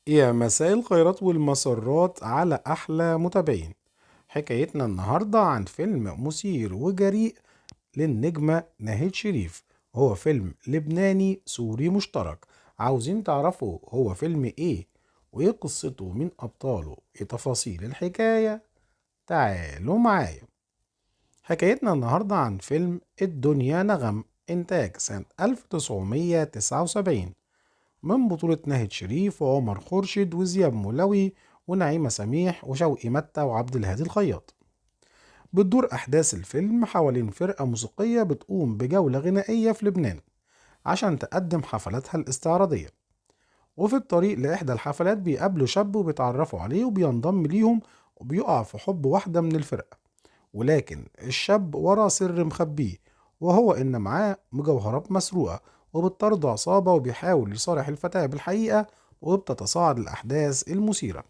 يا مساء الخيرات والمسرات على أحلى متابعين. حكايتنا النهاردة عن فيلم مثير وجريء للنجمة ناهيد شريف. هو فيلم لبناني سوري مشترك. عاوزين تعرفوا هو فيلم ايه وايه قصته من أبطاله، ايه تفاصيل الحكاية؟ تعالوا معايا. حكايتنا النهاردة عن فيلم الدنيا نغم، إنتاج سنة 1979، من بطولة ناهد شريف وعمر خورشيد وزياد مولوي ونعيمة سميح وشوقي متى وعبد الهادي الخياط. بتدور أحداث الفيلم حوالين فرقة موسيقية بتقوم بجولة غنائية في لبنان عشان تقدم حفلاتها الاستعراضية. وفي الطريق لإحدى الحفلات بيقابلوا شاب وبيتعرفوا عليه وبينضم ليهم، وبيقع في حب واحدة من الفرقة. ولكن الشاب وراه سر مخبيه، وهو إن معاه مجوهرات مسروقة، وبتطارده عصابة وبيحاول يصارح الفتاة بالحقيقة، وبتتصاعد الأحداث المثيرة.